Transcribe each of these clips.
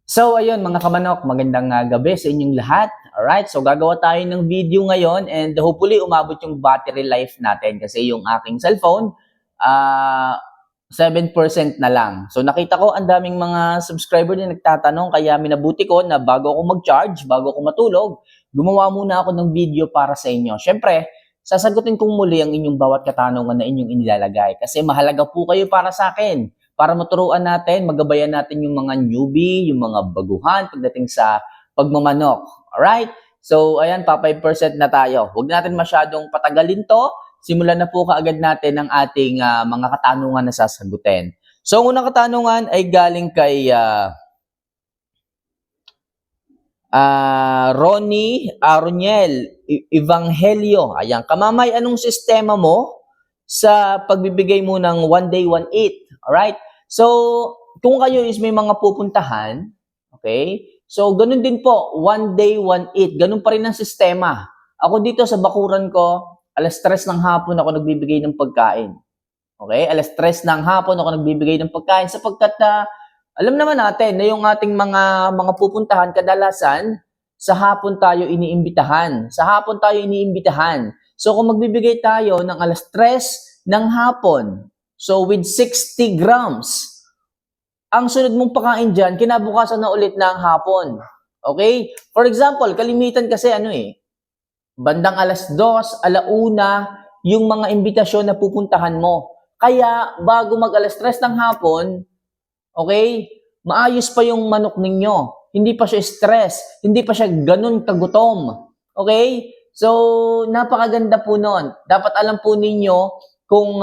So ayun mga kamanok, magandang gabi sa inyong lahat. Alright, so gagawa tayo ng video ngayon and hopefully umabot yung battery life natin kasi yung aking cellphone 7% na lang. So nakita ko ang daming mga subscriber na nagtatanong kaya minabuti ko na bago ako mag-charge, bago ako matulog, gumawa muna ako ng video para sa inyo. Syempre, sasagutin kong muli ang inyong bawat katanungan na inyong inilalagay kasi mahalaga po kayo para sa akin para maturuan natin, magabayan natin yung mga newbie, yung mga baguhan pagdating sa pagmamanok. Alright? So, ayan, pa 5% na tayo. Huwag natin masyadong patagalin to. Simulan na po kaagad natin ang ating mga katanungan na sasagutin. So, ang unang katanungan ay galing kay Ronnie Aroniel Evangelio. Ayan, kamamay, anong sistema mo sa pagbibigay mo ng one day, one eat? Alright? So, kung kayo is may mga pupuntahan, okay? So, ganun din po, one day, one eat. Ganun pa rin ang sistema. Ako dito sa bakuran ko, alas 3 ng hapon ako nagbibigay ng pagkain. Okay? Alas 3 ng hapon ako nagbibigay ng pagkain sapagkat alam naman natin na yung ating mga pupuntahan kadalasan sa hapon tayo iniimbitahan. Sa hapon tayo iniimbitahan. So, kung magbibigay tayo ng alas 3 ng hapon, so, with 60 grams, ang sunod mong pakain dyan, kinabukasan na ulit ng hapon. Okay? For example, kalimitan kasi bandang alas 2, alauna, yung mga imbitasyon na pupuntahan mo. Kaya, bago mag alas 3 ng hapon, okay, maayos pa yung manok ninyo. Hindi pa siya stress. Hindi pa siya ganun kagutom. Okay? So, napakaganda po nun. Dapat alam po ninyo kung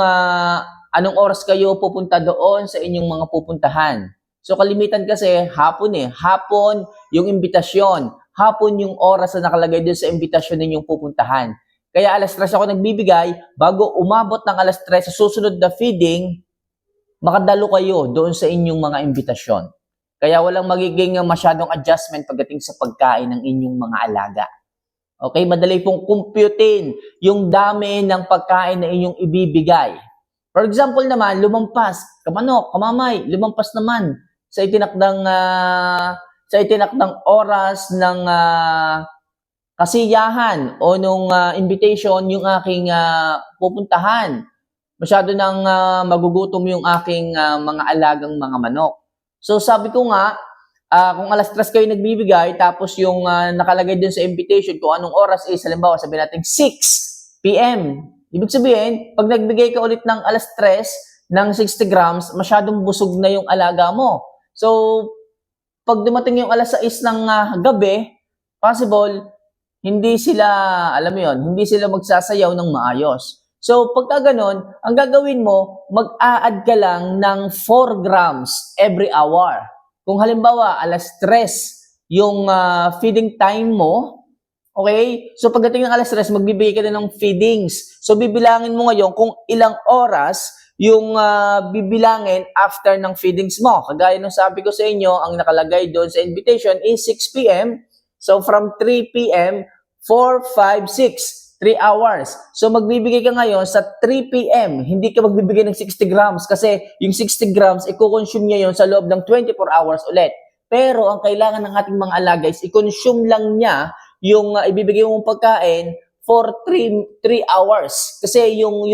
anong oras kayo pupunta doon sa inyong mga pupuntahan. So, kalimitan kasi hapon Hapon yung imbitasyon. Hapon yung oras na nakalagay doon sa imbitasyon ninyong pupuntahan. Kaya alas 3 ako nagbibigay, bago umabot ng alas 3 sa susunod na feeding, makadalo kayo doon sa inyong mga imbitasyon. Kaya walang magiging masyadong adjustment pagdating sa pagkain ng inyong mga alaga. Okay, madali pong computein yung dami ng pagkain na inyong ibibigay. For example naman, lumampas, kamanok, kamamay, lumampas naman sa itinakdang oras ng kasiyahan o nung invitation yung aking pupuntahan. Masyado nang magugutom yung aking mga alagang mga manok. So sabi ko nga, kung alas 3 kayo nagbibigay, tapos yung nakalagay din sa invitation kung anong oras is, halimbawa sabihin natin 6 p.m. Ibig sabihin, pag nagbigay ka ulit ng alas 3 ng 60 grams, masyadong busog na yung alaga mo. So, pag dumating yung alas 6 ng gabi, possible, hindi sila, alam mo yun, hindi sila magsasayaw ng maayos. So, pagka ganun, ang gagawin mo, mag-a-add ka lang ng 4 grams every hour. Kung halimbawa, alas 3 yung feeding time mo, okay? So, pagdating ng alas 3, magbibigay ka na ng feedings. So, bibilangin mo ngayon kung ilang oras yung bibilangin after ng feedings mo. Kagaya nung sabi ko sa inyo, ang nakalagay doon sa invitation is 6 p.m. So, from 3 p.m., 4, 5, 6, 3 hours. So, magbibigay ka ngayon sa 3 p.m. Hindi ka magbibigay ng 60 grams kasi yung 60 grams, i-consume niya yon sa loob ng 24 hours ulit. Pero, ang kailangan ng ating mga alaga is i-consume lang niya yung ibibigay mong pagkain for 3 hours. Kasi yung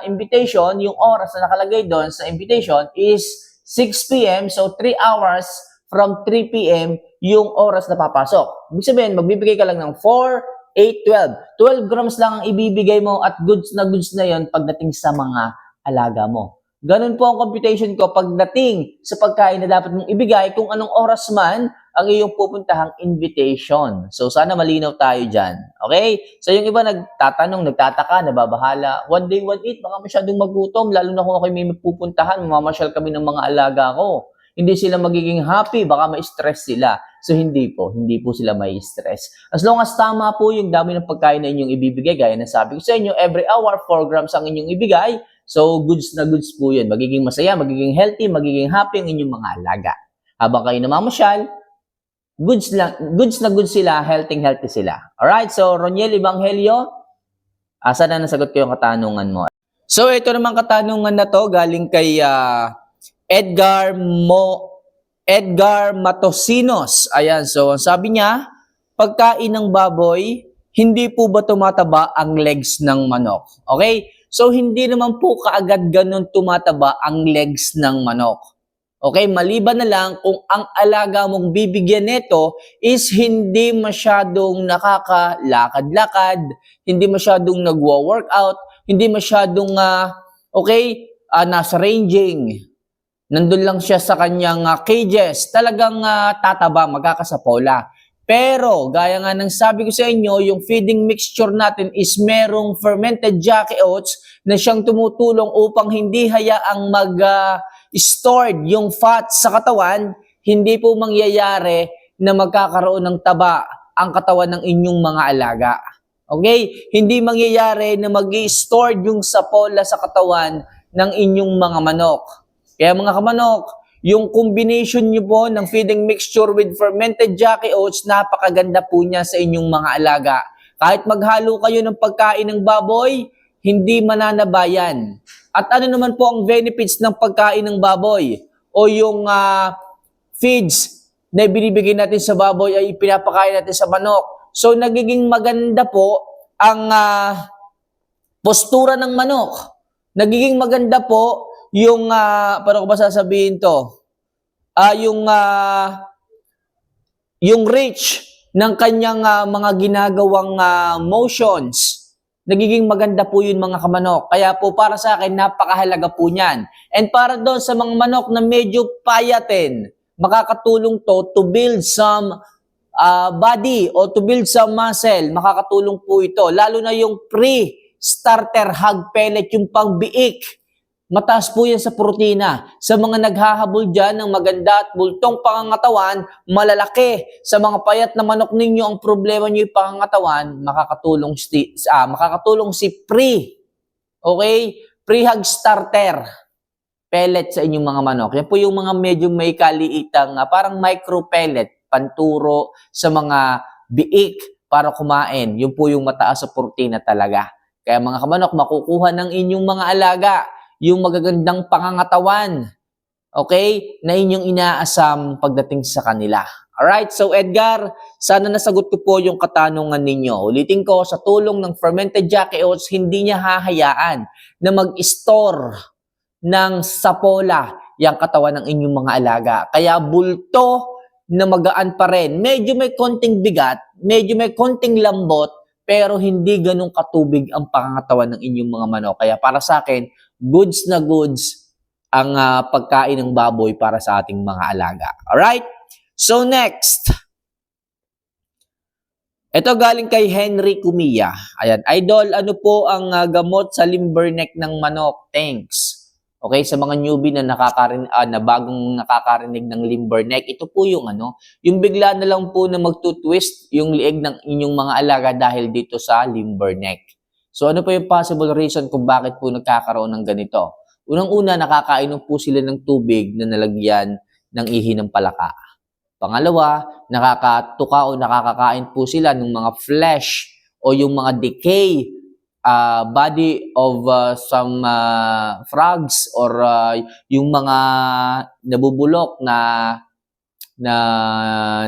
invitation, yung oras na nakalagay doon sa invitation is 6 p.m. So, 3 hours from 3 p.m. yung oras na papasok. Ibig sabihin, magbibigay ka lang ng 4, 8, 12. 12 grams lang ang ibibigay mo at goods na yon pagdating sa mga alaga mo. Ganun po ang computation ko pagdating sa pagkain na dapat mong ibigay kung anong oras man ang iyong pupuntahang invitation. So, sana malinaw tayo dyan. Okay? So, yung iba nagtatanong, nagtataka, nababahala. One day, one eat, baka masyadong magutom. Lalo na kung ako may pupuntahan, mamamasyal kami ng mga alaga ko. Hindi sila magiging happy, baka ma-stress sila. So, hindi po sila may stress. As long as tama po yung dami ng pagkain na inyong ibibigay, gaya na sabi ko sa inyo, every hour, 4 grams ang inyong ibigay. So, goods na goods po yun. Magiging masaya, magiging healthy, magiging happy ang inyong mga alaga. Habang kayo namamasyal, goods na goods sila, healthy sila. Alright, so Roniel Evangelio, sana nasagot ko yung katanungan mo. So, ito naman katanungan na to, galing kay Edgar Edgar Matosinos. Ayan, so ang sabi niya, pagkain ng baboy, hindi po ba tumataba ang legs ng manok? Okay? So, hindi naman po kaagad ganun tumataba ang legs ng manok. Okay? Maliban na lang kung ang alaga mong bibigyan nito is hindi masyadong nakakalakad-lakad, hindi masyadong nagwa-workout, hindi masyadong, nasa ranging. Nandun lang siya sa kanyang cages, talagang tataba, magkakasapola. Pero, gaya nga ng sabi ko sa inyo, yung feeding mixture natin is merong fermented Jackie Oats na siyang tumutulong upang hindi hayaang mag-stored yung fat sa katawan, hindi po mangyayari na magkakaroon ng taba ang katawan ng inyong mga alaga. Okay? Hindi mangyayari na mag-stored yung sapola sa katawan ng inyong mga manok. Kaya mga kamanok, yung combination nyo po ng feeding mixture with fermented Jackie Oats, napakaganda po niya sa inyong mga alaga. Kahit maghalo kayo ng pagkain ng baboy, hindi mananabayan. At ano naman po ang benefits ng pagkain ng baboy? O yung feeds na binibigay natin sa baboy ay pinapakain natin sa manok. So nagiging maganda po ang postura ng manok. Nagiging maganda po yung, paano ko ba sasabihin to? Yung reach ng kanyang mga ginagawang motions. Nagiging maganda po yun mga kamanok. Kaya po para sa akin, napakahalaga po niyan. And para doon sa mga manok na medyo payatin, makakatulong to build some body o to build some muscle. Makakatulong po ito. Lalo na yung pre-starter hog pellet, yung pangbiik. Mataas po yan sa protina. Sa mga naghahabol dyan ng maganda at bultong pangangatawan, malalaki. Sa mga payat na manok ninyo, ang problema nyo yung pangangatawan, makakatulong si pre. Okay? Pre-hog starter pellet sa inyong mga manok. Yan po yung mga medyo may kaliitang, parang micro pellet, panturo sa mga biik para kumain. Yun po yung mataas sa protina talaga. Kaya mga kamanok, makukuha ng inyong mga alaga yung magagandang pangangatawan, okay, na inyong inaasam pagdating sa kanila. Alright, so Edgar, sana nasagot ko po yung katanungan ninyo. Ulitin ko, sa tulong ng fermented Jackie Oats, hindi niya hahayaan na mag-store ng sapola yung katawan ng inyong mga alaga. Kaya bulto na magaan pa rin. Medyo may konting bigat, medyo may konting lambot, pero hindi ganun katubig ang pangangatawan ng inyong mga manok. Kaya para sa akin, goods na goods ang pagkain ng baboy para sa ating mga alaga. Alright? So next, ito galing kay Henry Cumia. Ayan, Idol, ano po ang gamot sa limberneck ng manok? Thanks. Okay, sa mga newbie na na bagong nakakarinig ng limberneck, ito po yung yung bigla na lang po na magtutwist yung lieg ng inyong mga alaga dahil dito sa limberneck. So ano po yung possible reason kung bakit po nagkakaroon ng ganito? Unang-una, nakakainom po sila ng tubig na nalagyan ng ihi ng palaka. Pangalawa, nakakatuka o nakakakain po sila ng mga flesh o yung mga decay body of some frogs or yung mga nabubulok na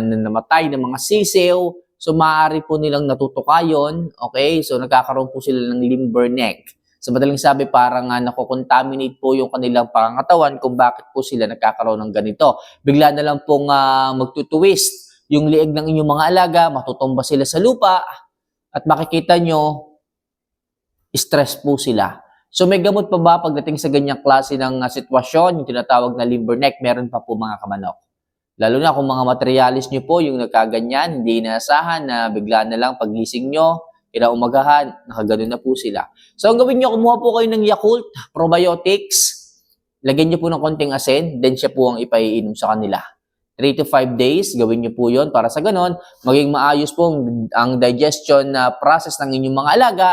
namatay ng mga sisiw. So, maaari po nilang natutuka yun. Okay? So, nagkakaroon po sila ng limberneck. Sa madaling sabi, parang nakocontaminate po yung kanilang pangangatawan kung bakit po sila nagkakaroon ng ganito. Bigla na lang pong magtutwist yung lieg ng inyong mga alaga, matutumba sila sa lupa, at makikita nyo, stress po sila. So, may gamot pa ba pagdating sa ganyang klase ng sitwasyon, yung tinatawag na limberneck? Meron pa po mga kamanok. Lalo na kung mga materialis nyo po, yung nagkaganyan, hindi inaasahan na bigla na lang pagising nyo, kinaumagahan, nakaganon na po sila. So, ang gawin nyo, kumuha po kayo ng Yakult Probiotics, lagyan nyo po ng konting asin, then siya po ang ipaiinom sa kanila. 3 to 5 days, gawin nyo po yon para sa ganon, maging maayos po ang digestion na process ng inyong mga alaga,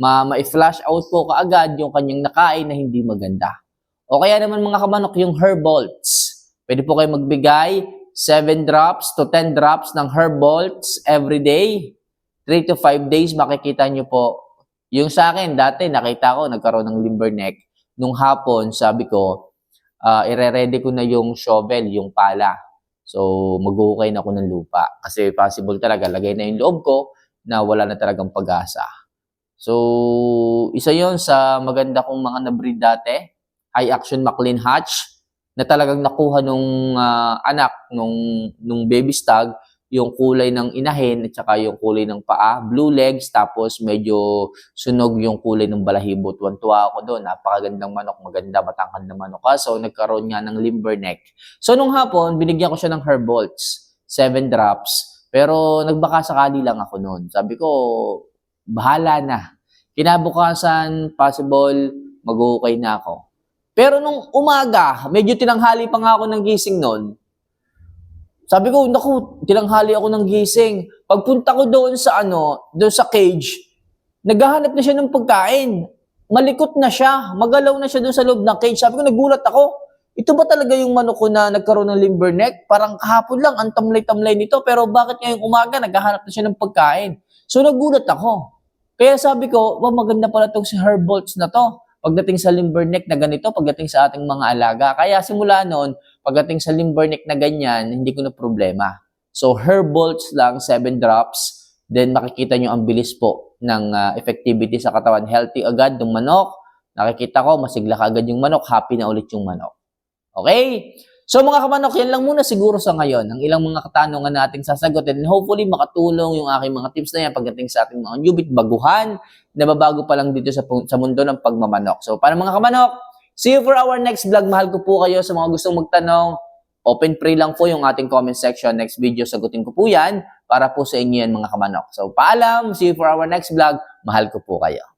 ma-flush out po kaagad yung kanyang nakain na hindi maganda. O kaya naman mga kamanok, yung Herbolts. Pwede po kayo magbigay 7 drops to 10 drops ng Herbolts every day. 3 to 5 days, makikita nyo po. Yung sa akin, dati nakita ko, nagkaroon ng limberneck. Nung hapon, sabi ko, ire-ready ko na yung shovel, yung pala. So, maghuhukay na ako ng lupa. Kasi possible talaga, lagay na yung loob ko na wala na talagang pag-asa. So, isa yon sa maganda kong mga na-breed dati. High Action McLean Hatch na talagang nakuha nung anak, nung baby stag, yung kulay ng inahin at saka yung kulay ng paa, blue legs, tapos medyo sunog yung kulay ng balahibo. Tuwan-tuwa ako doon. Napakagandang manok, maganda, matangkad na manok. So, nagkaroon nga ng limber neck. So, nung hapon, binigyan ko siya ng Herbolts, 7 drops. Pero nagbaka sakali lang ako noon. Sabi ko, bahala na. Kinabukasan, possible, mag-okay na ako. Pero nung umaga, medyo tinanghali pa nga ako ng gising noon. Sabi ko, naku, tinanghali ako ng gising. Pagpunta ko doon sa cage, naghahanap na siya ng pagkain. Malikot na siya, magalaw na siya doon sa loob ng cage. Sabi ko, nagulat ako. Ito ba talaga yung manok ko na nagkaroon ng limber neck? Parang kahapon lang, ang tamlay-tamlay nito. Pero bakit ngayong umaga, naghahanap na siya ng pagkain? So, nagulat ako. Kaya sabi ko, maganda pala itong si Herbolts na to. Pagdating sa limber neck na ganito, pagdating sa ating mga alaga. Kaya simula noon, pagdating sa limber neck na ganyan, hindi ko na problema. So, Herbolts lang, 7 drops. Then, makikita nyo ang bilis po ng effectivity sa katawan. Healthy agad yung manok. Nakikita ko, masigla agad yung manok. Happy na ulit yung manok. Okay? So, mga kamanok, yan lang muna siguro sa ngayon. Ang ilang mga katanungan na ating sasagutin. And hopefully, makatulong yung aking mga tips na yan pagdating sa ating mga newbie baguhan na babago pa lang dito sa mundo ng pagmamanok. So, para mga kamanok, see you for our next vlog. Mahal ko po kayo. Sa mga gustong magtanong, open free lang po yung ating comment section. Next video, sagutin ko po yan para po sa inyo yan mga kamanok. So, paalam. See you for our next vlog. Mahal ko po kayo.